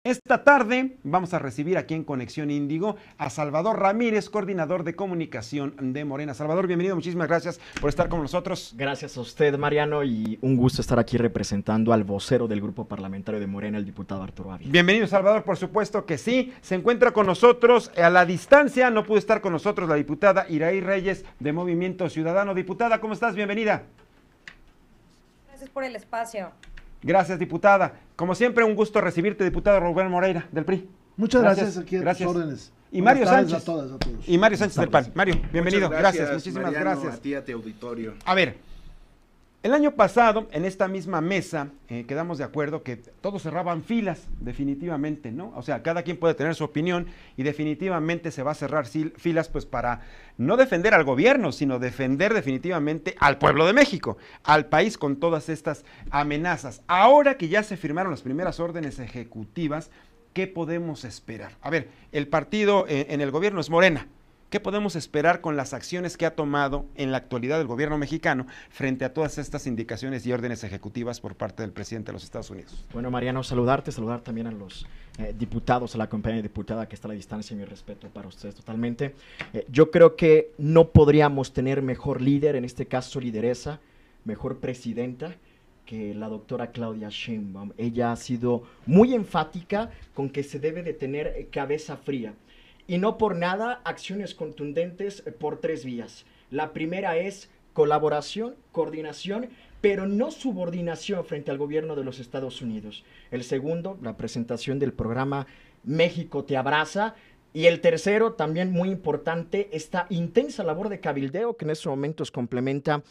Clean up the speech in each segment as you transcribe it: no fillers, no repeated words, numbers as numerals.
Esta tarde vamos a recibir aquí en Conexión Índigo a Salvador Ramírez, coordinador de comunicación de Morena. Salvador, bienvenido, muchísimas gracias por estar con nosotros. Gracias a usted, Mariano, y un gusto estar aquí representando al vocero del grupo parlamentario de Morena, el diputado Arturo Ávila. Bienvenido, Salvador, por supuesto que sí. Se encuentra con nosotros a la distancia, no pudo estar con nosotros la diputada Iraí Reyes de Movimiento Ciudadano. Diputada, ¿cómo estás? Bienvenida. Gracias por el espacio. Gracias, diputada. Como siempre, un gusto recibirte, diputado Rubén Moreira, del PRI. Muchas gracias aquí a tus órdenes. Y Mario Sánchez. A todos. Y Mario Sánchez del PAN. Mario, bienvenido. Gracias, muchísimas Mariano, gracias. A ti, a tu auditorio. A ver, el año pasado, en esta misma mesa, quedamos de acuerdo que todos cerraban filas, definitivamente, ¿no? O sea, cada quien puede tener su opinión y definitivamente se va a cerrar filas, pues para no defender al gobierno, sino defender definitivamente al pueblo de México, al país con todas estas amenazas. Ahora que ya se firmaron las primeras órdenes ejecutivas, ¿qué podemos esperar? A ver, el partido en el gobierno es Morena. ¿Qué podemos esperar con las acciones que ha tomado en la actualidad el gobierno mexicano frente a todas estas indicaciones y órdenes ejecutivas por parte del presidente de los Estados Unidos? Bueno, Mariano, saludar también a los diputados, a la compañera diputada que está a la distancia, y mi respeto para ustedes totalmente. Yo creo que no podríamos tener mejor líder, en este caso lideresa, mejor presidenta, que la doctora Claudia Sheinbaum. Ella ha sido muy enfática con que se debe de tener cabeza fría. Y no por nada, acciones contundentes por 3 vías. La primera es colaboración, coordinación, pero no subordinación frente al gobierno de los Estados Unidos. El segundo, la presentación del programa México te abraza. Y el tercero, también muy importante, esta intensa labor de cabildeo que en estos momentos complementa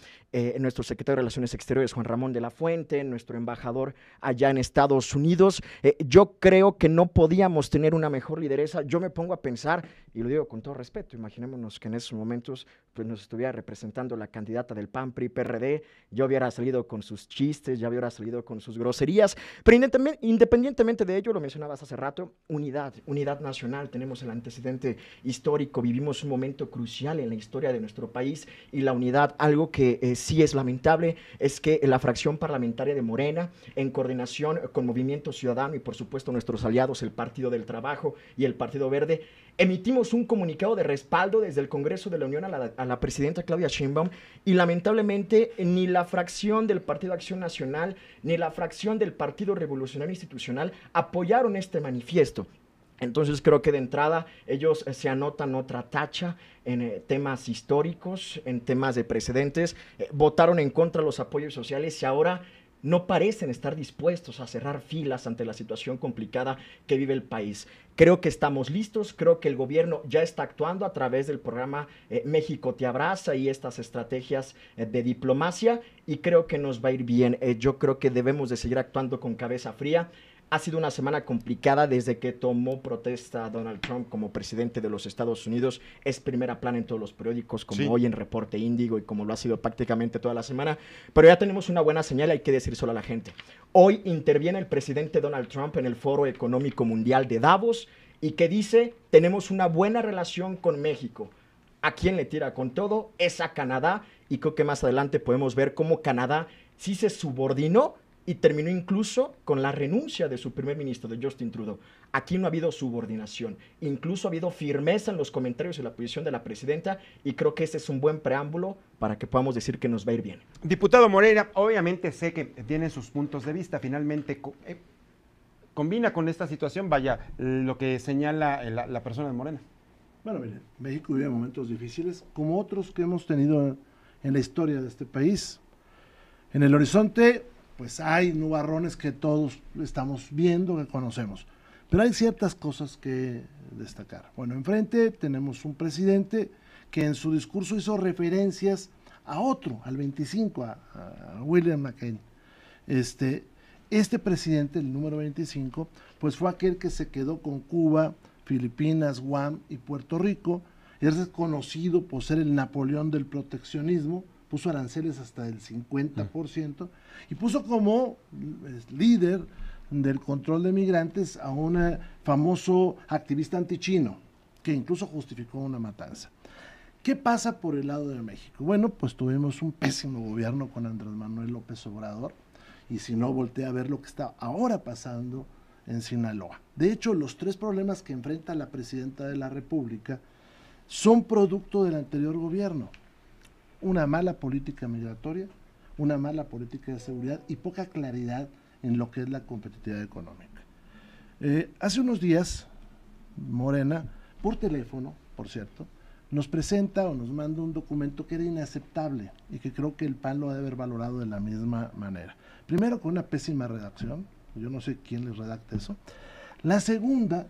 nuestro secretario de Relaciones Exteriores, Juan Ramón de la Fuente, nuestro embajador allá en Estados Unidos. Yo creo que no podíamos tener una mejor lideresa. Yo me pongo a pensar, y lo digo con todo respeto, imaginémonos que en esos momentos pues, nos estuviera representando la candidata del PAN, PRI, PRD, ya hubiera salido con sus chistes, ya hubiera salido con sus groserías, pero independientemente de ello, lo mencionabas hace rato, unidad nacional. Tenemos el antecedente histórico, vivimos un momento crucial en la historia de nuestro país y la unidad, algo que sí es lamentable, es que la fracción parlamentaria de Morena, en coordinación con Movimiento Ciudadano y por supuesto nuestros aliados, el Partido del Trabajo y el Partido Verde, emitimos un comunicado de respaldo desde el Congreso de la Unión a la presidenta Claudia Sheinbaum, y lamentablemente ni la fracción del Partido Acción Nacional ni la fracción del Partido Revolucionario Institucional apoyaron este manifiesto. Entonces creo que de entrada ellos se anotan otra tacha en temas históricos, en temas de precedentes, votaron en contra de los apoyos sociales y ahora no parecen estar dispuestos a cerrar filas ante la situación complicada que vive el país. Creo que estamos listos, creo que el gobierno ya está actuando a través del programa México te abraza y estas estrategias de diplomacia, y creo que nos va a ir bien. Yo creo que debemos de seguir actuando con cabeza fría. Ha sido una semana complicada desde que tomó protesta Donald Trump como presidente de los Estados Unidos. Es primera plana en todos los periódicos, como sí, hoy en Reporte Índigo y como lo ha sido prácticamente toda la semana. Pero ya tenemos una buena señal, hay que decir solo a la gente. Hoy interviene el presidente Donald Trump en el Foro Económico Mundial de Davos y que dice, tenemos una buena relación con México. ¿A quién le tira con todo? Es a Canadá, y creo que más adelante podemos ver cómo Canadá sí se subordinó y terminó incluso con la renuncia de su primer ministro, de Justin Trudeau. Aquí no ha habido subordinación, incluso ha habido firmeza en los comentarios y la posición de la presidenta, y creo que ese es un buen preámbulo para que podamos decir que nos va a ir bien. Diputado Moreira, obviamente sé que tienen sus puntos de vista, finalmente combina con esta situación, vaya, lo que señala la persona de Morena. Bueno, miren, México vive momentos difíciles, como otros que hemos tenido en la historia de este país. En el horizonte pues hay nubarrones que todos estamos viendo, que conocemos, pero hay ciertas cosas que destacar. Bueno, enfrente tenemos un presidente que en su discurso hizo referencias a otro, al 25, a William McCain. Este presidente, el número 25, pues fue aquel que se quedó con Cuba, Filipinas, Guam y Puerto Rico. Es reconocido por ser el Napoleón del proteccionismo, puso aranceles hasta del 50%, y puso como líder del control de migrantes a un famoso activista antichino, que incluso justificó una matanza. ¿Qué pasa por el lado de México? Bueno, pues tuvimos un pésimo gobierno con Andrés Manuel López Obrador, y si no voltea a ver lo que está ahora pasando en Sinaloa. De hecho, los 3 problemas que enfrenta la presidenta de la República son producto del anterior gobierno. Una mala política migratoria, una mala política de seguridad y poca claridad en lo que es la competitividad económica. Hace unos días, Morena, por teléfono, por cierto, nos presenta o nos manda un documento que era inaceptable y que creo que el PAN lo ha de haber valorado de la misma manera. Primero, con una pésima redacción, yo no sé quién les redacta eso. La segunda,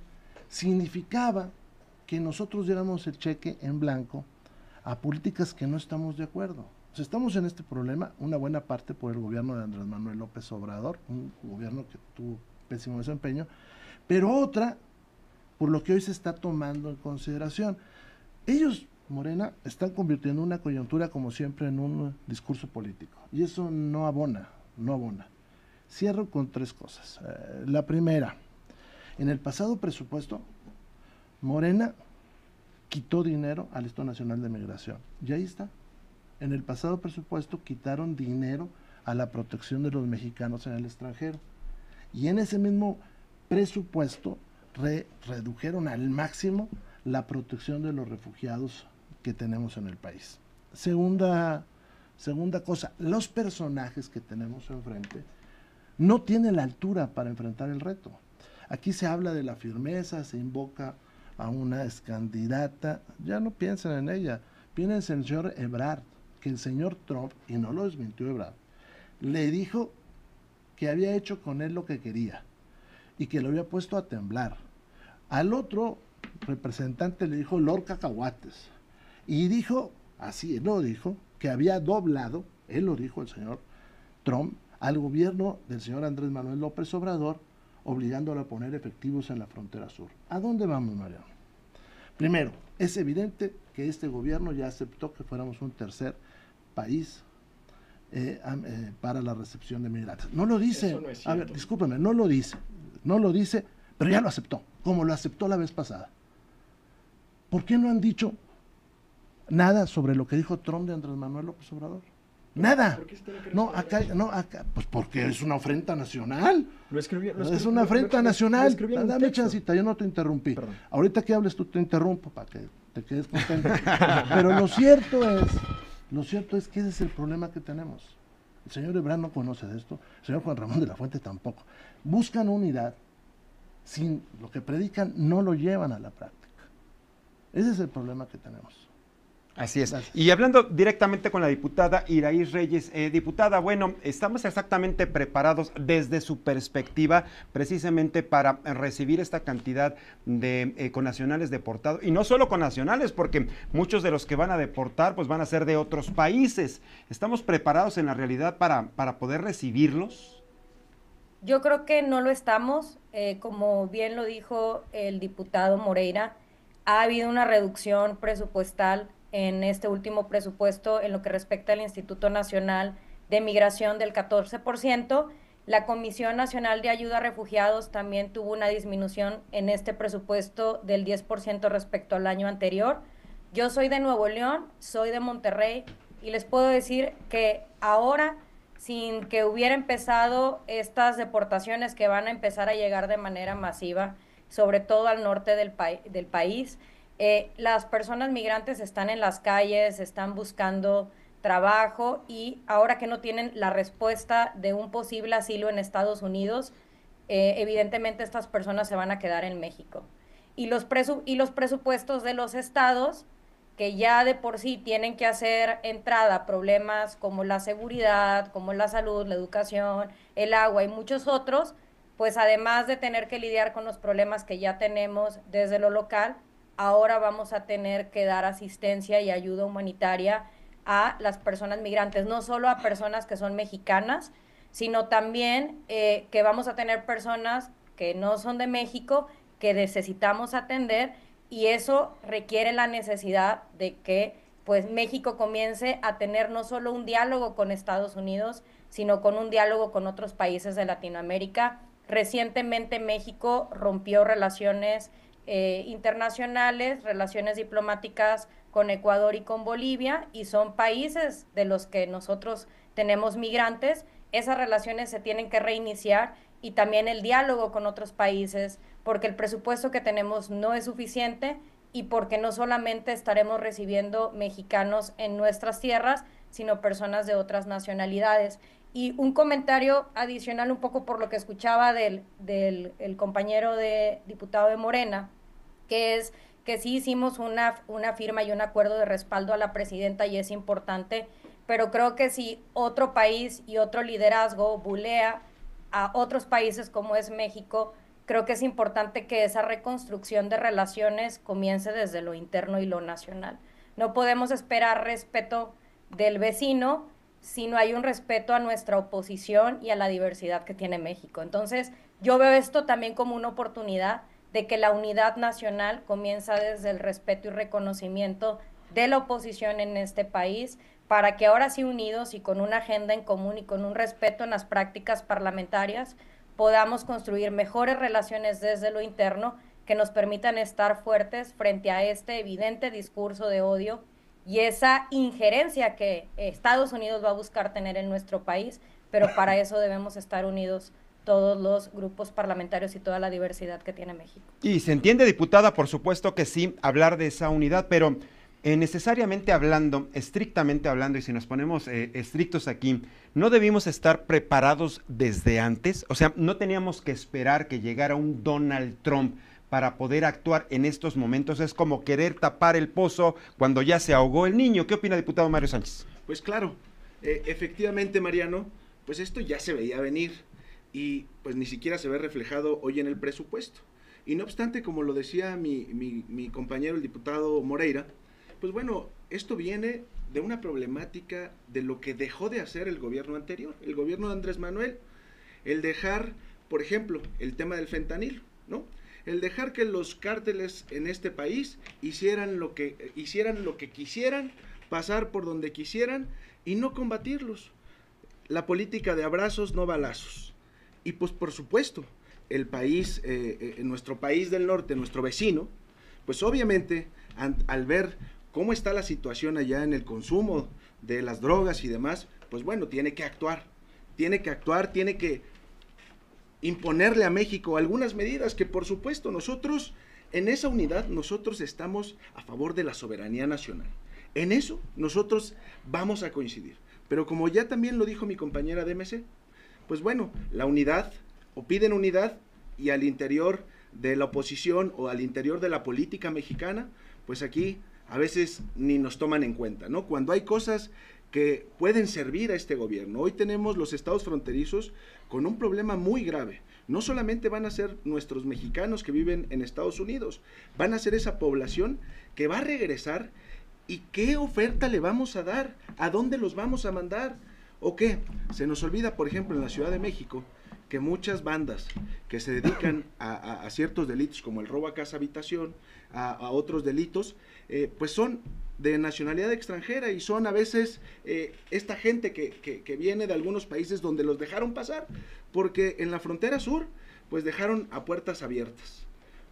significaba que nosotros diéramos el cheque en blanco a políticas que no estamos de acuerdo. O sea, estamos en este problema, una buena parte por el gobierno de Andrés Manuel López Obrador, un gobierno que tuvo pésimo desempeño, pero otra por lo que hoy se está tomando en consideración. Ellos, Morena, están convirtiendo una coyuntura, como siempre, en un discurso político, y eso no abona, no abona. Cierro con 3 cosas. La primera, en el pasado presupuesto, Morena quitó dinero al Instituto Nacional de Migración, y ahí está. En el pasado presupuesto quitaron dinero a la protección de los mexicanos en el extranjero, y en ese mismo presupuesto redujeron al máximo la protección de los refugiados que tenemos en el país. Segunda cosa, los personajes que tenemos enfrente no tienen la altura para enfrentar el reto. Aquí se habla de la firmeza, se invoca a una excandidata, ya no piensen en ella, piensen en el señor Ebrard, que el señor Trump, y no lo desmintió Ebrard, le dijo que había hecho con él lo que quería y que lo había puesto a temblar. Al otro representante le dijo Lord Cacahuates y dijo, así él lo dijo, que había doblado, él lo dijo el señor Trump, al gobierno del señor Andrés Manuel López Obrador, obligándolo a poner efectivos en la frontera sur. ¿A dónde vamos, Mariano? Primero, es evidente que este gobierno ya aceptó que fuéramos un tercer país para la recepción de migrantes. No lo dice, Eso no es a cierto. ver, discúlpeme, no lo dice, pero ya lo aceptó, como lo aceptó la vez pasada. ¿Por qué no han dicho nada sobre lo que dijo Trump de Andrés Manuel López Obrador? Nada. ¿Por qué se tiene que No, responder? acá, pues porque es una ofrenda nacional. Lo Es una afrenta nacional. Lo escribí en un Dame texto. chancita, yo no te interrumpí. Perdón. Ahorita que hables tú te interrumpo para que te quedes contento. Pero lo cierto es que ese es el problema que tenemos. El señor Ebrard no conoce de esto, el señor Juan Ramón de la Fuente tampoco. Buscan unidad, sin lo que predican no lo llevan a la práctica. Ese es el problema que tenemos. Así es. Gracias. Y hablando directamente con la diputada Iraíz Reyes, diputada, bueno, estamos exactamente preparados desde su perspectiva precisamente para recibir esta cantidad de connacionales deportados, y no solo connacionales, porque muchos de los que van a deportar pues van a ser de otros países. ¿Estamos preparados en la realidad para poder recibirlos? Yo creo que no lo estamos. Como bien lo dijo el diputado Moreira, ha habido una reducción presupuestal en este último presupuesto en lo que respecta al Instituto Nacional de Migración del 14%. La Comisión Nacional de Ayuda a Refugiados también tuvo una disminución en este presupuesto del 10% respecto al año anterior. Yo soy de Nuevo León, soy de Monterrey, y les puedo decir que ahora, sin que hubiera empezado estas deportaciones que van a empezar a llegar de manera masiva, sobre todo al norte del país, las personas migrantes están en las calles, están buscando trabajo, y ahora que no tienen la respuesta de un posible asilo en Estados Unidos, evidentemente estas personas se van a quedar en México. Y los presupuestos de los estados, que ya de por sí tienen que hacer entrada a problemas como la seguridad, como la salud, la educación, el agua y muchos otros, pues además de tener que lidiar con los problemas que ya tenemos desde lo local, ahora vamos a tener que dar asistencia y ayuda humanitaria a las personas migrantes, no solo a personas que son mexicanas, sino también que vamos a tener personas que no son de México, que necesitamos atender, y eso requiere la necesidad de que pues México comience a tener no solo un diálogo con Estados Unidos, sino con un diálogo con otros países de Latinoamérica. Recientemente México rompió relaciones internacionales, relaciones diplomáticas con Ecuador y con Bolivia, y son países de los que nosotros tenemos migrantes. Esas relaciones se tienen que reiniciar, y también el diálogo con otros países, porque el presupuesto que tenemos no es suficiente y porque no solamente estaremos recibiendo mexicanos en nuestras tierras, sino personas de otras nacionalidades. Y un comentario adicional un poco por lo que escuchaba del el compañero de diputado de Morena, que es que sí hicimos una firma y un acuerdo de respaldo a la presidenta y es importante, pero creo que si otro país y otro liderazgo bulea a otros países como es México, creo que es importante que esa reconstrucción de relaciones comience desde lo interno y lo nacional. No podemos esperar respeto del vecino si no hay un respeto a nuestra oposición y a la diversidad que tiene México. Entonces, yo veo esto también como una oportunidad de que la unidad nacional comienza desde el respeto y reconocimiento de la oposición en este país, para que ahora sí unidos y con una agenda en común y con un respeto en las prácticas parlamentarias podamos construir mejores relaciones desde lo interno que nos permitan estar fuertes frente a este evidente discurso de odio y esa injerencia que Estados Unidos va a buscar tener en nuestro país, pero para eso debemos estar unidos todos los grupos parlamentarios y toda la diversidad que tiene México. Y se entiende, diputada, por supuesto que sí, hablar de esa unidad, pero necesariamente hablando, estrictamente hablando, y si nos ponemos estrictos aquí, ¿no debimos estar preparados desde antes? O sea, ¿no teníamos que esperar que llegara un Donald Trump para poder actuar en estos momentos? Es como querer tapar el pozo cuando ya se ahogó el niño. ¿Qué opina, diputado Mario Sánchez? Pues claro, efectivamente, Mariano, pues esto ya se veía venir y pues ni siquiera se ve reflejado hoy en el presupuesto. Y no obstante, como lo decía mi compañero el diputado Moreira, pues bueno, esto viene de una problemática de lo que dejó de hacer el gobierno anterior, el gobierno de Andrés Manuel, el dejar, por ejemplo, el tema del fentanilo, ¿no? El dejar que los cárteles en este país hicieran lo que quisieran, pasar por donde quisieran y no combatirlos. La política de abrazos, no balazos. Y pues por supuesto, el país, nuestro país del norte, nuestro vecino, pues obviamente al ver cómo está la situación allá en el consumo de las drogas y demás, pues bueno, tiene que actuar, tiene que imponerle a México algunas medidas que por supuesto nosotros, en esa unidad, nosotros estamos a favor de la soberanía nacional. En eso nosotros vamos a coincidir. Pero como ya también lo dijo mi compañera de MC, pues bueno, la unidad, o piden unidad, y al interior de la oposición o al interior de la política mexicana, pues aquí a veces ni nos toman en cuenta, ¿no? Cuando hay cosas que pueden servir a este gobierno. Hoy tenemos los estados fronterizos con un problema muy grave. No solamente van a ser nuestros mexicanos que viven en Estados Unidos, van a ser esa población que va a regresar. ¿Y qué oferta le vamos a dar? ¿A dónde los vamos a mandar? ¿O qué? Se nos olvida, por ejemplo, en la Ciudad de México, que muchas bandas que se dedican a ciertos delitos como el robo a casa habitación, a otros delitos, pues son de nacionalidad extranjera y son a veces esta gente que viene de algunos países donde los dejaron pasar, porque en la frontera sur pues dejaron a puertas abiertas,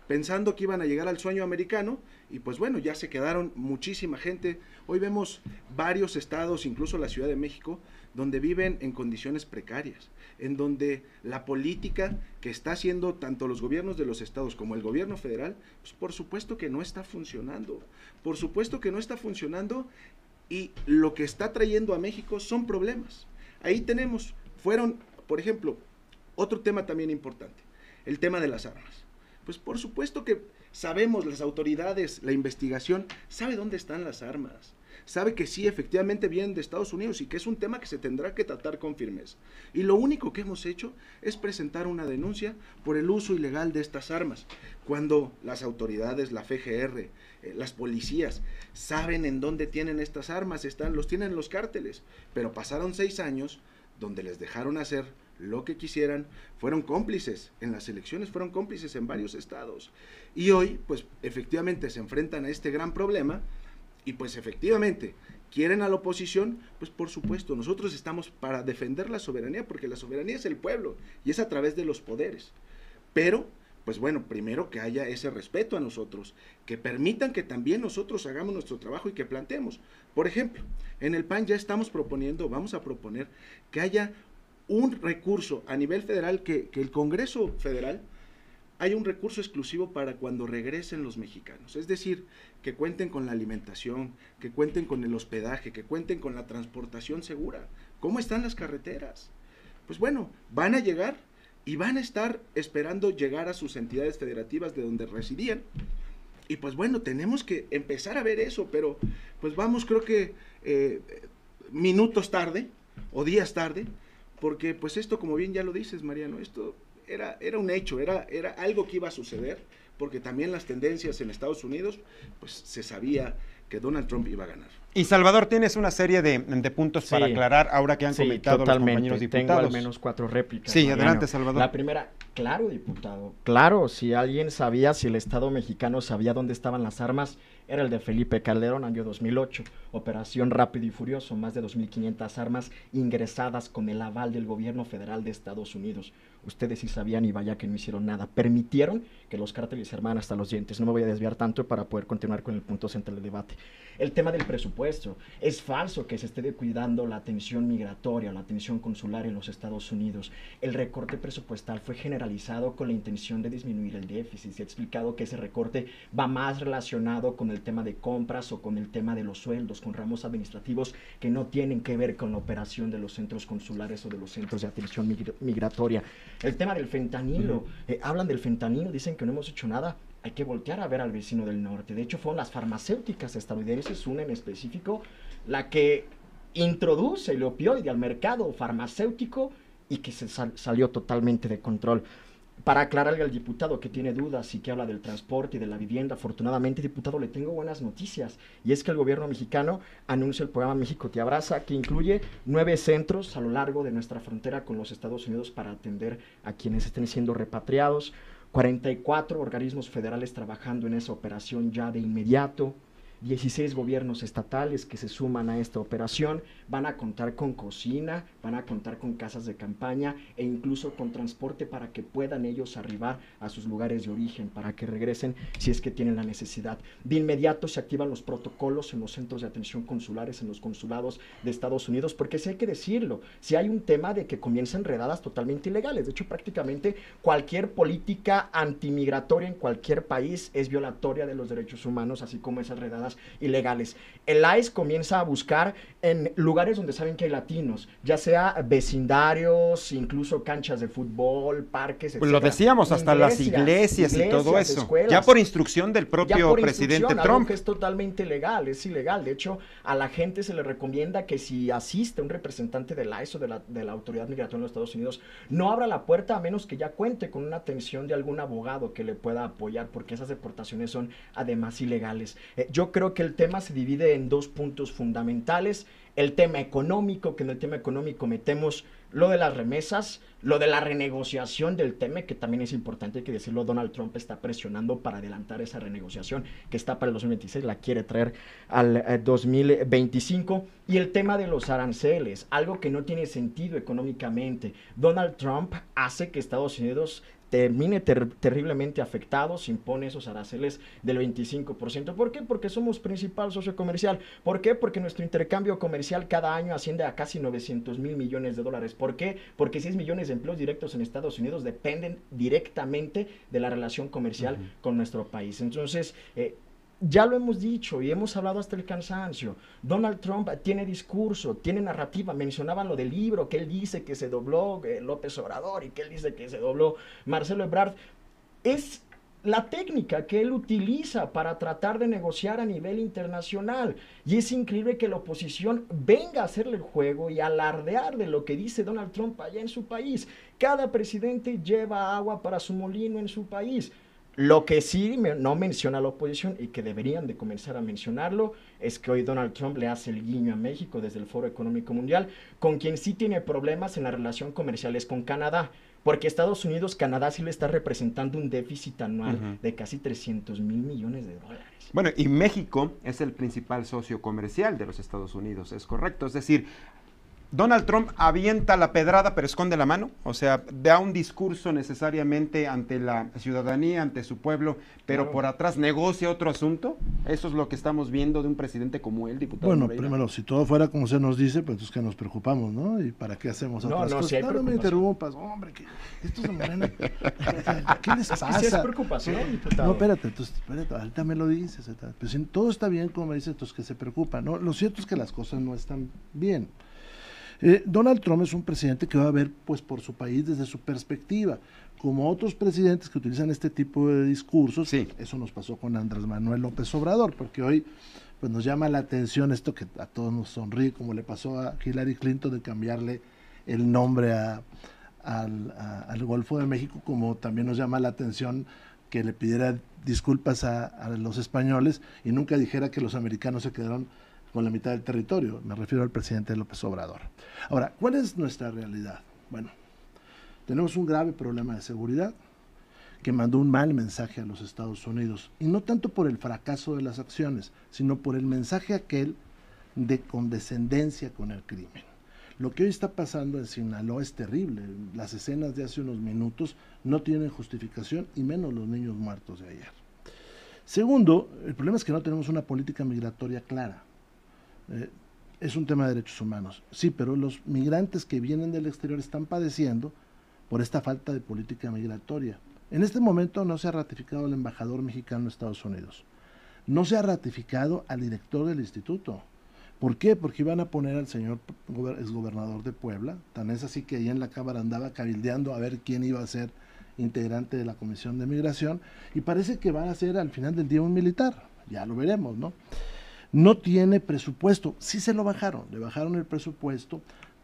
pensando que iban a llegar al sueño americano, y pues bueno, ya se quedaron muchísima gente. Hoy vemos varios estados, incluso la Ciudad de México, donde viven en condiciones precarias, en donde la política que está haciendo tanto los gobiernos de los estados como el gobierno federal, pues por supuesto que no está funcionando, por supuesto que no está funcionando, y lo que está trayendo a México son problemas. Ahí fueron, por ejemplo, otro tema también importante, el tema de las armas. Pues por supuesto que sabemos, las autoridades, la investigación, sabe dónde están las armas, sabe que sí, efectivamente vienen de Estados Unidos y que es un tema que se tendrá que tratar con firmeza. Y lo único que hemos hecho es presentar una denuncia por el uso ilegal de estas armas, cuando las autoridades, la FGR, las policías, saben en dónde tienen estas armas, los tienen los cárteles, pero pasaron 6 años donde les dejaron hacer lo que quisieran, fueron cómplices en las elecciones, fueron cómplices en varios estados, y hoy pues efectivamente se enfrentan a este gran problema, y pues efectivamente quieren a la oposición. Pues por supuesto, nosotros estamos para defender la soberanía, porque la soberanía es el pueblo, y es a través de los poderes, pero pues bueno, primero que haya ese respeto a nosotros, que permitan que también nosotros hagamos nuestro trabajo y que planteemos. Por ejemplo, en el PAN ya estamos proponiendo, vamos a proponer que haya un recurso a nivel federal que el Congreso Federal haya un recurso exclusivo para cuando regresen los mexicanos. Es decir, que cuenten con la alimentación, que cuenten con el hospedaje, que cuenten con la transportación segura. ¿Cómo están las carreteras? Pues bueno, van a llegar y van a estar esperando llegar a sus entidades federativas de donde residían. Y pues bueno, tenemos que empezar a ver eso, pero pues vamos, creo que minutos tarde o días tarde, porque pues esto, como bien ya lo dices, Mariano, esto era un hecho, era algo que iba a suceder, porque también las tendencias en Estados Unidos, pues se sabía que Donald Trump iba a ganar. Y Salvador, tienes una serie de puntos para aclarar ahora que han comentado los compañeros diputados. Tengo al menos 4 réplicas. Sí, Mariano. adelante, Salvador. La primera, claro, diputado, claro, si alguien sabía, si el Estado mexicano sabía dónde estaban las armas, era el de Felipe Calderón, año 2008, Operación Rápido y Furioso, más de 2.500 armas ingresadas con el aval del gobierno federal de Estados Unidos. Ustedes sí sabían y vaya que no hicieron nada. Permitieron que los cárteles se armaran hasta los dientes. No me voy a desviar tanto para poder continuar con el punto central del debate. El tema del presupuesto. Es falso que se esté descuidando la atención migratoria, la atención consular en los Estados Unidos. El recorte presupuestal fue generalizado con la intención de disminuir el déficit. Se ha explicado que ese recorte va más relacionado con el tema de compras o con el tema de los sueldos, con ramos administrativos que no tienen que ver con la operación de los centros consulares o de los centros de atención migratoria. El tema del fentanilo. Hablan del fentanilo, dicen que no hemos hecho nada. Hay que voltear a ver al vecino del norte. De hecho, fueron las farmacéuticas estadounidenses, una en específico, la que introduce el opioide al mercado farmacéutico y que se salió totalmente de control. Para aclararle al diputado que tiene dudas y que habla del transporte y de la vivienda, afortunadamente, diputado, le tengo buenas noticias. Y es que el gobierno mexicano anuncia el programa México Te Abraza, que incluye 9 centros a lo largo de nuestra frontera con los Estados Unidos para atender a quienes estén siendo repatriados. 44 organismos federales trabajando en esa operación ya de inmediato. 16 gobiernos estatales que se suman a esta operación, van a contar con cocina, van a contar con casas de campaña e incluso con transporte para que puedan ellos arribar a sus lugares de origen, para que regresen si es que tienen la necesidad. De inmediato se activan los protocolos en los centros de atención consulares, en los consulados de Estados Unidos, porque sí hay que decirlo, si hay un tema de que comienzan redadas totalmente ilegales. De hecho, prácticamente cualquier política antimigratoria en cualquier país es violatoria de los derechos humanos, así como esas redadas ilegales. El ICE comienza a buscar en lugares donde saben que hay latinos, ya sea vecindarios, incluso canchas de fútbol, parques, etc. Lo decíamos, hasta las iglesias y todo eso. Escuelas, ya por instrucción del propio presidente Trump. Que es totalmente legal, es ilegal. De hecho, a la gente se le recomienda que si asiste un representante del ICE o de la Autoridad Migratoria en los Estados Unidos, no abra la puerta a menos que ya cuente con una atención de algún abogado que le pueda apoyar, porque esas deportaciones son además ilegales. Yo creo que el tema se divide en 2 puntos fundamentales. El tema económico, que en el tema económico metemos lo de las remesas, lo de la renegociación del tema, que también es importante, hay que decirlo, Donald Trump está presionando para adelantar esa renegociación que está para el 2026, la quiere traer al 2025, y el tema de los aranceles, algo que no tiene sentido económicamente. Donald Trump hace que Estados Unidos termine terriblemente afectado, se impone esos aranceles del 25%. ¿Por qué? Porque somos principal socio comercial. ¿Por qué? Porque nuestro intercambio comercial cada año asciende a casi 900,000 millones de dólares. ¿Por qué? Porque 6 millones de empleos directos en Estados Unidos dependen directamente de la relación comercial con nuestro país. Entonces, ya lo hemos dicho y hemos hablado hasta el cansancio. Donald Trump tiene discurso, tiene narrativa. Mencionaban lo del libro, que él dice que se dobló López Obrador y que él dice que se dobló Marcelo Ebrard. Es la técnica que él utiliza para tratar de negociar a nivel internacional. Y es increíble que la oposición venga a hacerle el juego y alardear de lo que dice Donald Trump allá en su país. Cada presidente lleva agua para su molino en su país. Lo que sí no menciona la oposición y que deberían de comenzar a mencionarlo es que hoy Donald Trump le hace el guiño a México desde el Foro Económico Mundial, con quien sí tiene problemas en la relación comercial es con Canadá, porque Estados Unidos, Canadá sí le está representando un déficit anual de casi 300,000 millones de dólares. Bueno, y México es el principal socio comercial de los Estados Unidos, es correcto, es decir, Donald Trump avienta la pedrada pero esconde la mano, o sea, da un discurso necesariamente ante la ciudadanía, ante su pueblo, pero claro, por atrás negocia otro asunto. Eso es lo que estamos viendo de un presidente como él, diputado Bueno, Moreira. Primero, si todo fuera como se nos dice, pues es que nos preocupamos, ¿no? ¿Y para qué hacemos otras cosas? Si hay no me interrumpas, hombre, que estos de Morena, ¿qué les pasa? Si es preocupación, diputado. No, espérate, ahorita me lo dices. Pues si todo está bien, como me dices, entonces que se preocupa, ¿no? Lo cierto es que las cosas no están bien. Donald Trump es un presidente que va a ver pues por su país desde su perspectiva, como otros presidentes que utilizan este tipo de discursos. Sí. Eso nos pasó con Andrés Manuel López Obrador, porque hoy pues nos llama la atención esto que a todos nos sonríe, como le pasó a Hillary Clinton de cambiarle el nombre al Golfo de México, como también nos llama la atención que le pidiera disculpas a los españoles y nunca dijera que los americanos se quedaron con la mitad del territorio. Me refiero al presidente López Obrador. Ahora, ¿cuál es nuestra realidad? Bueno, tenemos un grave problema de seguridad que mandó un mal mensaje a los Estados Unidos, y no tanto por el fracaso de las acciones, sino por el mensaje aquel de condescendencia con el crimen. Lo que hoy está pasando en Sinaloa es terrible. Las escenas de hace unos minutos no tienen justificación, y menos los niños muertos de ayer. Segundo, el problema es que no tenemos una política migratoria clara. Es un tema de derechos humanos, sí, pero los migrantes que vienen del exterior están padeciendo por esta falta de política migratoria. En este momento no se ha ratificado al embajador mexicano en Estados Unidos, no se ha ratificado al director del instituto. ¿Por qué? Porque iban a poner al señor exgobernador de Puebla, tan es así que ahí en la Cámara andaba cabildeando a ver quién iba a ser integrante de la Comisión de Migración, y parece que va a ser al final del día un militar, ya lo veremos, ¿no? No tiene presupuesto, sí se lo bajaron, le bajaron el presupuesto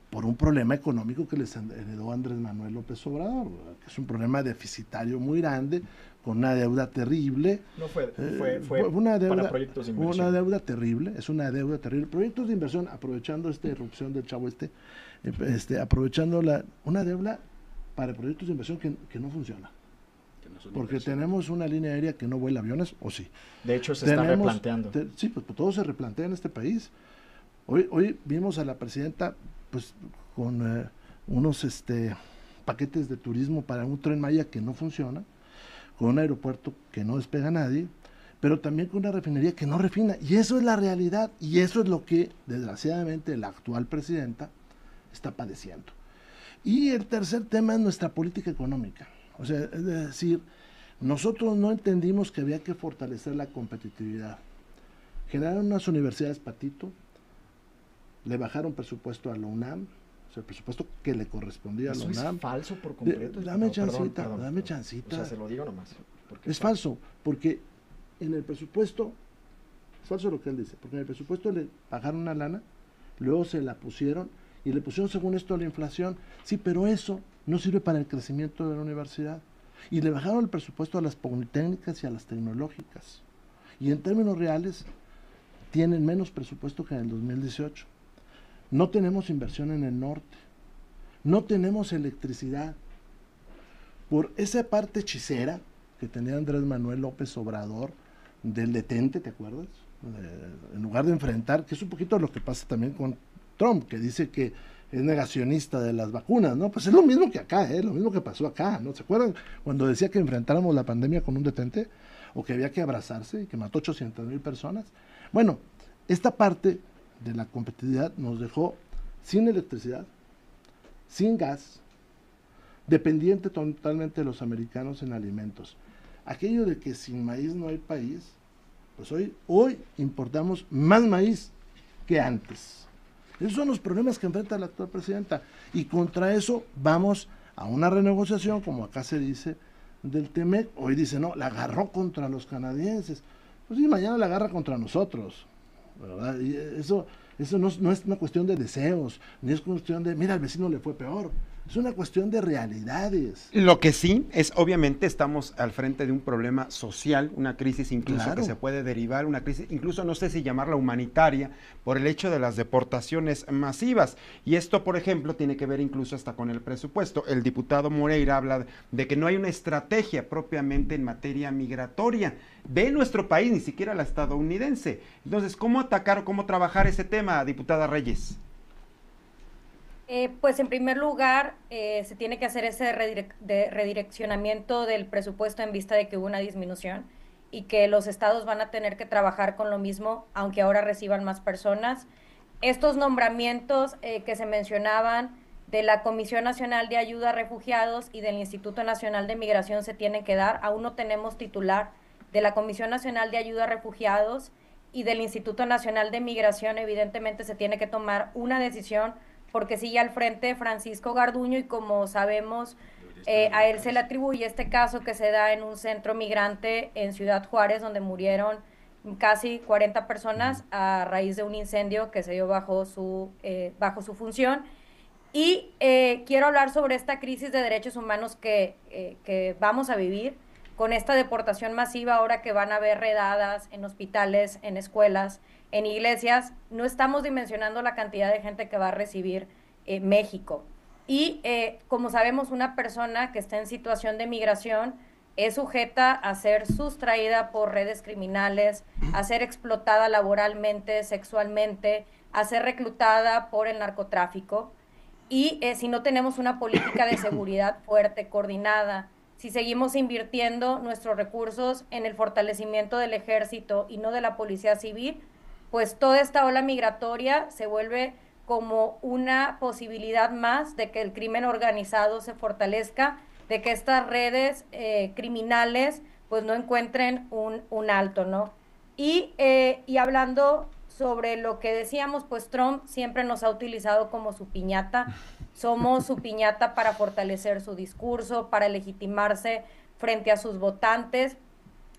por un problema económico que les heredó Andrés Manuel López Obrador, que es un problema deficitario muy grande, con una deuda terrible. No fue una deuda, para proyectos de inversión. Una deuda terrible, es una deuda terrible. Proyectos de inversión, aprovechando esta irrupción del chavo aprovechando una deuda para proyectos de inversión que no funciona. Porque tenemos una línea aérea que no vuela aviones, ¿o sí? De hecho, se está replanteando. Sí, pues todo se replantea en este país. Hoy vimos a la presidenta pues con unos paquetes de turismo para un Tren Maya que no funciona, con un aeropuerto que no despega a nadie, pero también con una refinería que no refina. Y eso es la realidad, y eso es lo que, desgraciadamente, la actual presidenta está padeciendo. Y el tercer tema es nuestra política económica. O sea, es decir, nosotros no entendimos que había que fortalecer la competitividad. Generaron unas universidades patito, le bajaron presupuesto a la UNAM, o sea, el presupuesto que le correspondía a la UNAM. Es falso por completo. Dame chancita. O sea, se lo digo nomás. Es falso, porque en el presupuesto, es falso lo que él dice, porque en el presupuesto le pagaron una lana, luego se la pusieron, y le pusieron según esto la inflación. Sí, pero eso no sirve para el crecimiento de la universidad. Y le bajaron el presupuesto a las politécnicas y a las tecnológicas. Y en términos reales, tienen menos presupuesto que en el 2018. No tenemos inversión en el norte. No tenemos electricidad. Por esa parte hechicera que tenía Andrés Manuel López Obrador del detente, ¿te acuerdas? En lugar de enfrentar, que es un poquito lo que pasa también con Trump, que dice que es negacionista de las vacunas, ¿no? Pues es lo mismo que acá, lo mismo que pasó acá, ¿no? ¿Se acuerdan cuando decía que enfrentáramos la pandemia con un detente? O que había que abrazarse y que mató 800,000 personas. Bueno, esta parte de la competitividad nos dejó sin electricidad, sin gas, dependiente totalmente de los americanos en alimentos. Aquello de que sin maíz no hay país, pues hoy importamos más maíz que antes. Esos son los problemas que enfrenta la actual presidenta, y contra eso vamos a una renegociación, como acá se dice, del TEMEC. Hoy dice, no, la agarró contra los canadienses. Pues sí, mañana la agarra contra nosotros, ¿verdad? Y eso no es una cuestión de deseos, ni es cuestión de, mira, al vecino le fue peor. Es una cuestión de realidades. Lo que sí es, obviamente, estamos al frente de un problema social, una crisis incluso que se puede derivar, una crisis, incluso no sé si llamarla humanitaria, por el hecho de las deportaciones masivas. Y esto, por ejemplo, tiene que ver incluso hasta con el presupuesto. El diputado Moreira habla de que no hay una estrategia propiamente en materia migratoria de nuestro país, ni siquiera la estadounidense. Entonces, ¿cómo atacar o cómo trabajar ese tema, diputada Reyes? Pues en primer lugar, se tiene que hacer ese redireccionamiento del presupuesto en vista de que hubo una disminución y que los estados van a tener que trabajar con lo mismo, aunque ahora reciban más personas. Estos nombramientos que se mencionaban de la Comisión Nacional de Ayuda a Refugiados y del Instituto Nacional de Migración se tienen que dar. Aún no tenemos titular de la Comisión Nacional de Ayuda a Refugiados y del Instituto Nacional de Migración. Evidentemente se tiene que tomar una decisión porque sigue al frente Francisco Garduño y como sabemos, a él se le atribuye este caso que se da en un centro migrante en Ciudad Juárez, donde murieron casi 40 personas a raíz de un incendio que se dio bajo su función. Y quiero hablar sobre esta crisis de derechos humanos que vamos a vivir con esta deportación masiva ahora que van a haber redadas en hospitales, en escuelas, en iglesias. No estamos dimensionando la cantidad de gente que va a recibir México. Y como sabemos, una persona que está en situación de migración es sujeta a ser sustraída por redes criminales, a ser explotada laboralmente, sexualmente, a ser reclutada por el narcotráfico. Y si no tenemos una política de seguridad fuerte, coordinada, si seguimos invirtiendo nuestros recursos en el fortalecimiento del ejército y no de la policía civil, pues toda esta ola migratoria se vuelve como una posibilidad más de que el crimen organizado se fortalezca, de que estas redes criminales pues no encuentren un alto, ¿no? Y hablando sobre lo que decíamos, pues Trump siempre nos ha utilizado como su piñata. Somos su piñata para fortalecer su discurso, para legitimarse frente a sus votantes.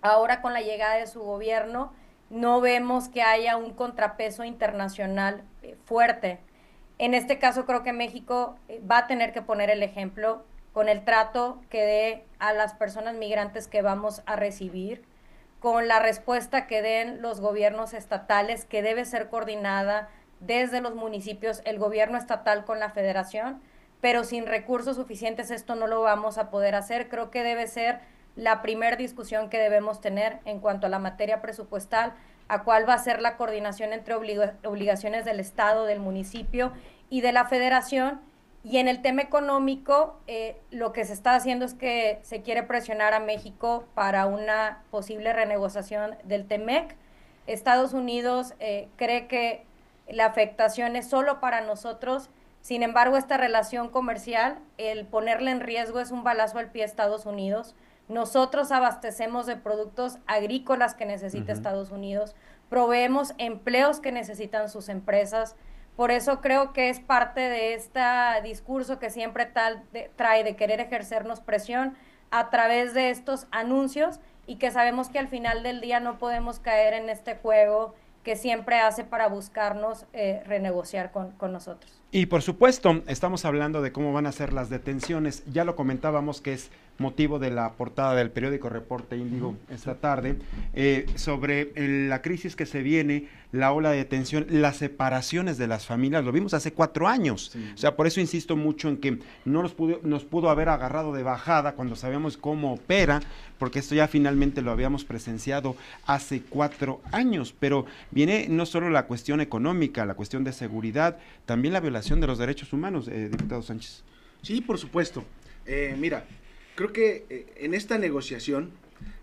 Ahora con la llegada de su gobierno no vemos que haya un contrapeso internacional fuerte. En este caso creo que México va a tener que poner el ejemplo con el trato que dé a las personas migrantes que vamos a recibir, con la respuesta que den los gobiernos estatales, que debe ser coordinada desde los municipios, el gobierno estatal con la federación, pero sin recursos suficientes esto no lo vamos a poder hacer. Creo que debe ser la primera discusión que debemos tener en cuanto a la materia presupuestal, a cuál va a ser la coordinación entre obligaciones del Estado, del municipio y de la federación. Y en el tema económico, lo que se está haciendo es que se quiere presionar a México para una posible renegociación del TEMEC. Estados Unidos cree que la afectación es solo para nosotros. Sin embargo, esta relación comercial, el ponerla en riesgo es un balazo al pie a Estados Unidos. Nosotros abastecemos de productos agrícolas que necesita Estados Unidos, proveemos empleos que necesitan sus empresas. Por eso creo que es parte de este discurso que siempre trae de querer ejercernos presión a través de estos anuncios y que sabemos que al final del día no podemos caer en este juego que siempre hace para buscarnos renegociar con nosotros. Y por supuesto, estamos hablando de cómo van a ser las detenciones. Ya lo comentábamos que es motivo de la portada del periódico Reporte Índigo esta tarde, sobre la crisis que se viene, la ola de detención, las separaciones de las familias, lo vimos hace 4 años. Sí. O sea, por eso insisto mucho en que no nos pudo haber agarrado de bajada cuando sabíamos cómo opera, porque esto ya finalmente lo habíamos presenciado hace 4 años, pero viene no solo la cuestión económica, la cuestión de seguridad, también la violación de los derechos humanos, diputado Sánchez. Sí, por supuesto. Mira, creo que en esta negociación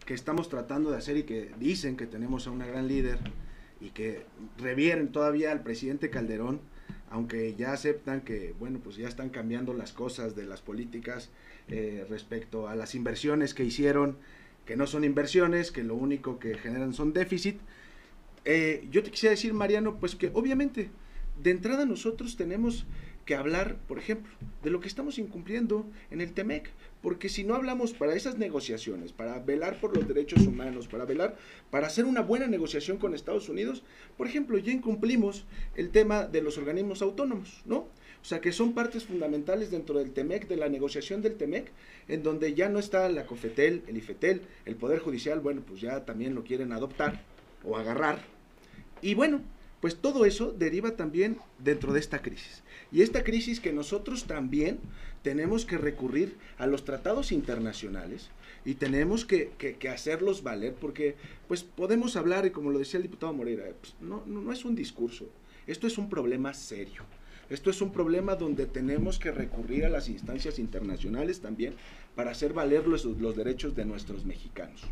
que estamos tratando de hacer y que dicen que tenemos a una gran líder y que revieren todavía al presidente Calderón, aunque ya aceptan que, bueno, pues ya están cambiando las cosas de las políticas respecto a las inversiones que hicieron, que no son inversiones, que lo único que generan son déficit. Yo te quisiera decir, Mariano, pues que obviamente de entrada nosotros tenemos que hablar, por ejemplo, de lo que estamos incumpliendo en el TEMEC, porque si no hablamos para esas negociaciones, para velar por los derechos humanos, para hacer una buena negociación con Estados Unidos, por ejemplo, ya incumplimos el tema de los organismos autónomos, ¿no? O sea, que son partes fundamentales dentro del TEMEC, de la negociación del TEMEC, en donde ya no está la COFETEL, el IFETEL, el Poder Judicial, bueno, pues ya también lo quieren adoptar o agarrar. Y bueno, pues todo eso deriva también dentro de esta crisis. Y esta crisis que nosotros también tenemos que recurrir a los tratados internacionales y tenemos que hacerlos valer, porque pues podemos hablar, y como lo decía el diputado Moreira, pues, no es un discurso, esto es un problema serio. Esto es un problema donde tenemos que recurrir a las instancias internacionales también para hacer valer los derechos de nuestros mexicanos.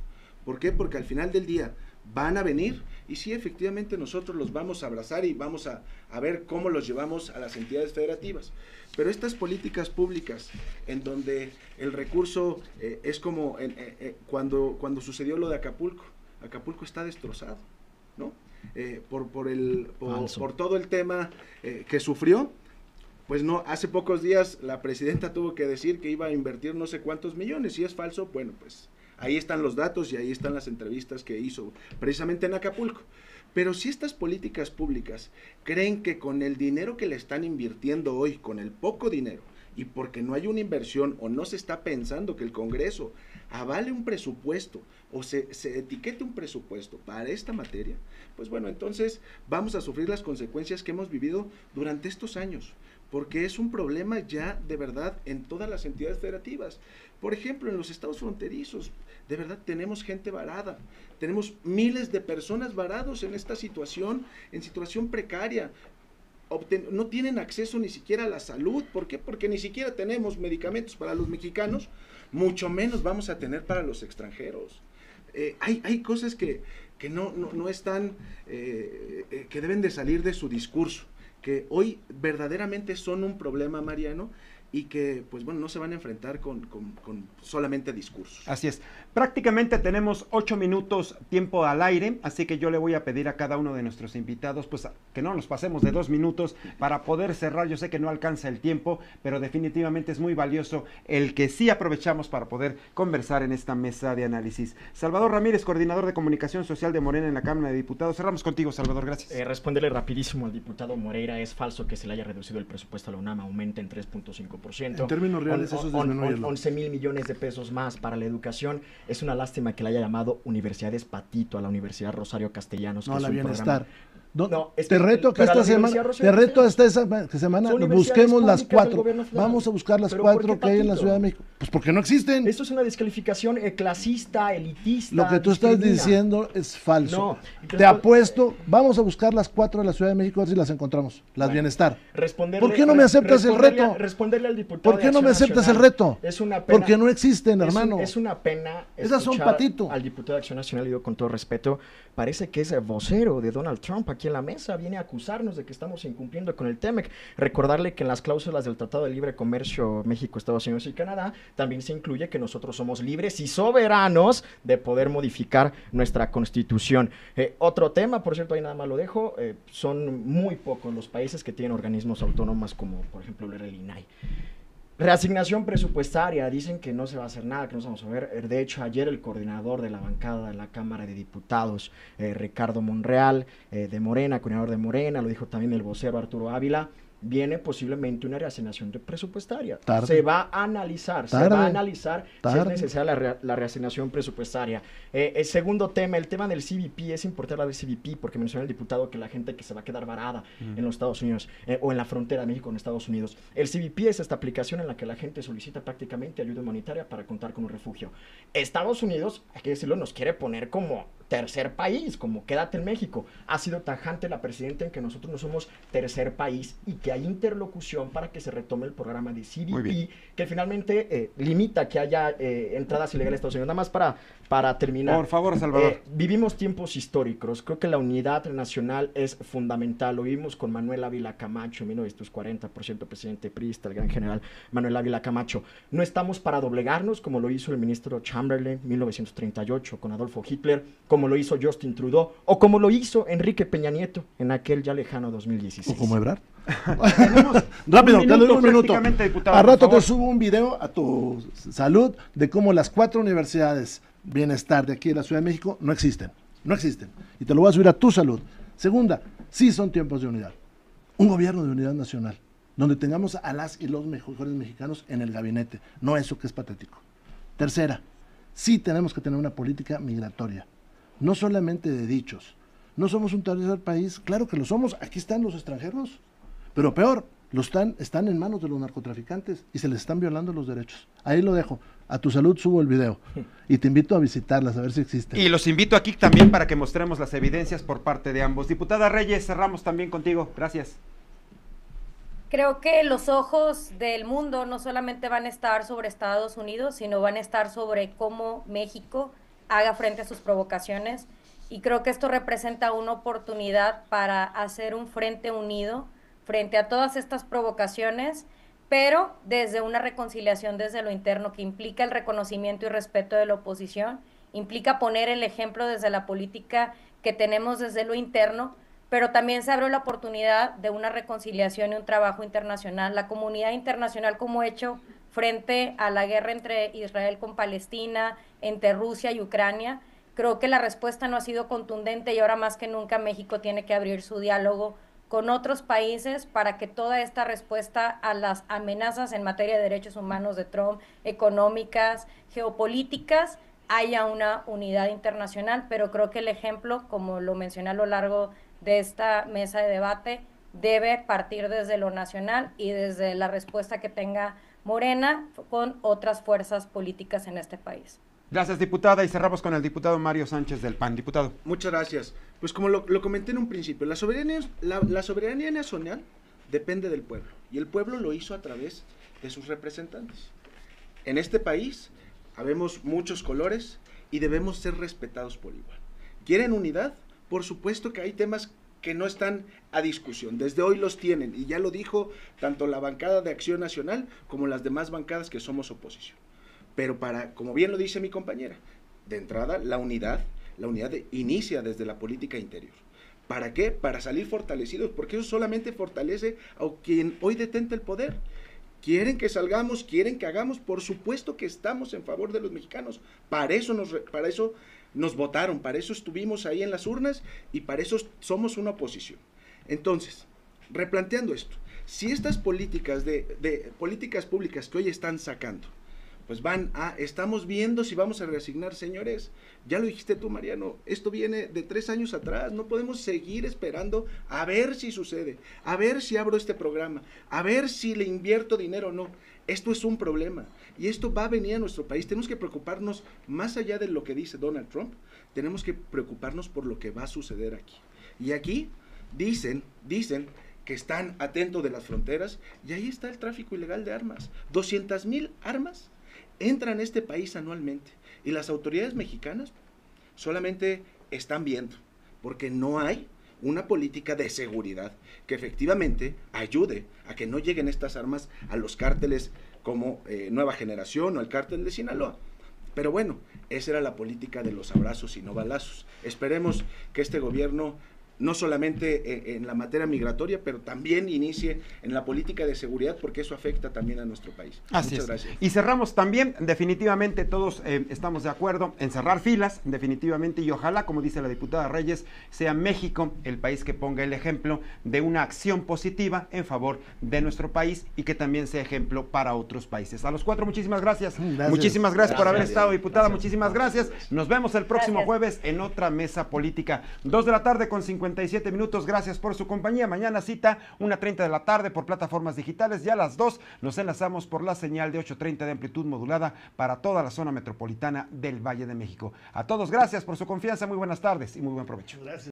¿Por qué? Porque al final del día van a venir y sí, efectivamente nosotros los vamos a abrazar y vamos a ver cómo los llevamos a las entidades federativas. Pero estas políticas públicas en donde el recurso es como cuando sucedió lo de Acapulco. Acapulco está destrozado, ¿no? Por todo el tema que sufrió. Pues no, hace pocos días la presidenta tuvo que decir que iba a invertir no sé cuántos millones. Si es falso, bueno, pues ahí están los datos y ahí están las entrevistas que hizo precisamente en Acapulco. Pero si estas políticas públicas creen que con el dinero que le están invirtiendo hoy, con el poco dinero, y porque no hay una inversión o no se está pensando que el Congreso avale un presupuesto o se etiquete un presupuesto para esta materia, pues bueno, entonces vamos a sufrir las consecuencias que hemos vivido durante estos años, porque es un problema ya de verdad en todas las entidades federativas. Por ejemplo, en los estados fronterizos, de verdad tenemos gente varada, tenemos miles de personas varados en esta situación, en situación precaria, no tienen acceso ni siquiera a la salud. ¿Por qué? Porque ni siquiera tenemos medicamentos para los mexicanos, mucho menos vamos a tener para los extranjeros. Hay cosas que no están, que deben de salir de su discurso, que hoy verdaderamente son un problema, Mariano, y que, pues bueno, no se van a enfrentar con solamente discursos. Así es. Prácticamente tenemos 8 minutos tiempo al aire, así que yo le voy a pedir a cada uno de nuestros invitados, pues, que no nos pasemos de 2 minutos para poder cerrar. Yo sé que no alcanza el tiempo, pero definitivamente es muy valioso el que sí aprovechamos para poder conversar en esta mesa de análisis. Salvador Ramírez, coordinador de comunicación social de Morena en la Cámara de Diputados. Cerramos contigo, Salvador, gracias. Responderle rapidísimo al diputado Moreira: es falso que se le haya reducido el presupuesto a la UNAM, aumenta en 3.5%. En términos reales, eso es disminuirlo. 11,000 millones de pesos más para la educación. Es una lástima que le haya llamado Universidades Patito a la Universidad Rosario Castellanos. No, que la es Bienestar. Te reto que esta semana busquemos las 4. Vamos a buscar las 4 que hay en la Ciudad de México. Pues porque no existen. Esto es una descalificación clasista, elitista. Lo que tú estás diciendo es falso. Te apuesto, vamos a buscar las 4 de la Ciudad de México a ver si las encontramos. Las Bienestar. ¿Por qué no me aceptas el reto? Responderle al diputado. ¿Por qué no me aceptas el reto? Es una pena. Porque no existen, hermano. Es una pena. Esas son patito. Al diputado de Acción Nacional, digo con todo respeto, parece que es vocero de Donald Trump aquí en la mesa. Viene a acusarnos de que estamos incumpliendo con el TEMEC. Recordarle que en las cláusulas del Tratado de Libre Comercio México, Estados Unidos y Canadá también se incluye que nosotros somos libres y soberanos de poder modificar nuestra Constitución. Otro tema, por cierto, ahí nada más lo dejo, son muy pocos los países que tienen organismos autónomos como, por ejemplo, el INAI. Reasignación presupuestaria, dicen que no se va a hacer nada, que no se vamos a ver. De hecho, ayer el coordinador de la bancada de la Cámara de Diputados, Ricardo Monreal, de Morena, coordinador de Morena, lo dijo también el vocero Arturo Ávila, viene posiblemente una reasignación presupuestaria. Se va a analizar si es necesaria la reasignación presupuestaria. El segundo tema, el tema del CBP, es importante hablar del CBP porque mencionó el diputado que la gente que se va a quedar varada en los Estados Unidos o en la frontera de México con Estados Unidos. El CBP es esta aplicación en la que la gente solicita prácticamente ayuda humanitaria para contar con un refugio. Estados Unidos, hay que decirlo, nos quiere poner como tercer país, como quédate en México. Ha sido tajante la presidenta en que nosotros no somos tercer país y que hay interlocución para que se retome el programa de CBP, que finalmente limita que haya entradas ilegales a Estados Unidos. Nada más para terminar. Por favor, Salvador. Vivimos tiempos históricos. Creo que la unidad nacional es fundamental. Lo vimos con Manuel Ávila Camacho en 1940, por cierto, presidente priista, el gran general Manuel Ávila Camacho. No estamos para doblegarnos, como lo hizo el ministro Chamberlain en 1938 con Adolfo Hitler, como lo hizo Justin Trudeau, o como lo hizo Enrique Peña Nieto en aquel ya lejano 2016. O como Ebrard. Rápido, te doy un minuto. A rato te subo un video a tu salud de cómo las 4 universidades Bienestar de aquí de la Ciudad de México no existen. Y te lo voy a subir a tu salud. Segunda, sí son tiempos de unidad. Un gobierno de unidad nacional, donde tengamos a las y los mejores mexicanos en el gabinete. No eso que es patético. Tercera, sí tenemos que tener una política migratoria. No solamente de dichos. No somos un tercer país, claro que lo somos. Aquí están los extranjeros. Pero peor, están en manos de los narcotraficantes y se les están violando los derechos. Ahí lo dejo. A tu salud subo el video y te invito a visitarlas, a ver si existen. Y los invito aquí también para que mostremos las evidencias por parte de ambos. Diputada Reyes, cerramos también contigo. Gracias. Creo que los ojos del mundo no solamente van a estar sobre Estados Unidos, sino van a estar sobre cómo México haga frente a sus provocaciones. Y creo que esto representa una oportunidad para hacer un frente unido frente a todas estas provocaciones, pero desde una reconciliación desde lo interno que implica el reconocimiento y respeto de la oposición, implica poner el ejemplo desde la política que tenemos desde lo interno, pero también se abre la oportunidad de una reconciliación y un trabajo internacional. La comunidad internacional como hecho frente a la guerra entre Israel con Palestina, entre Rusia y Ucrania, creo que la respuesta no ha sido contundente y ahora más que nunca México tiene que abrir su diálogo con otros países para que toda esta respuesta a las amenazas en materia de derechos humanos de Trump, económicas, geopolíticas, haya una unidad internacional, pero creo que el ejemplo, como lo mencioné a lo largo de esta mesa de debate, debe partir desde lo nacional y desde la respuesta que tenga Morena con otras fuerzas políticas en este país. Gracias, diputada, y cerramos con el diputado Mario Sánchez del PAN. Diputado. Muchas gracias. Pues como lo comenté en un principio, la soberanía nacional depende del pueblo, y el pueblo lo hizo a través de sus representantes. En este país habemos muchos colores y debemos ser respetados por igual. ¿Quieren unidad? Por supuesto que hay temas que no están a discusión, desde hoy los tienen, y ya lo dijo tanto la bancada de Acción Nacional como las demás bancadas que somos oposición. Pero como bien lo dice mi compañera, de entrada la unidad inicia desde la política interior. ¿Para qué? Para salir fortalecidos, porque eso solamente fortalece a quien hoy detenta el poder. ¿Quieren que salgamos? ¿Quieren que hagamos? Por supuesto que estamos en favor de los mexicanos. Para eso nos votaron, para eso estuvimos ahí en las urnas y para eso somos una oposición. Entonces, replanteando esto, si estas políticas políticas públicas que hoy están sacando, pues estamos viendo si vamos a reasignar, señores, ya lo dijiste tú, Mariano, esto viene de 3 años atrás, no podemos seguir esperando a ver si sucede, a ver si abro este programa, a ver si le invierto dinero o no. Esto es un problema y esto va a venir a nuestro país. Tenemos que preocuparnos más allá de lo que dice Donald Trump, tenemos que preocuparnos por lo que va a suceder aquí. Y aquí dicen que están atentos de las fronteras y ahí está el tráfico ilegal de armas. 200,000 armas entran a este país anualmente y las autoridades mexicanas solamente están viendo porque no hay una política de seguridad que efectivamente ayude a que no lleguen estas armas a los cárteles como Nueva Generación o el cártel de Sinaloa. Pero bueno, esa era la política de los abrazos y no balazos. Esperemos que este gobierno no solamente en la materia migratoria, pero también inicie en la política de seguridad, porque eso afecta también a nuestro país. Muchas gracias. Y cerramos también, definitivamente todos estamos de acuerdo en cerrar filas, definitivamente, y ojalá, como dice la diputada Reyes, sea México el país que ponga el ejemplo de una acción positiva en favor de nuestro país y que también sea ejemplo para otros países. A los 4, muchísimas gracias. Muchísimas gracias por haber estado, diputada. Muchísimas gracias. Nos vemos el próximo jueves en otra mesa política. 2 de la tarde con 57 minutos. Gracias por su compañía. Mañana cita 1:30 de la tarde por plataformas digitales. Ya a las 2 nos enlazamos por la señal de 830 de amplitud modulada para toda la zona metropolitana del Valle de México. A todos, gracias por su confianza. Muy buenas tardes y muy buen provecho. Gracias.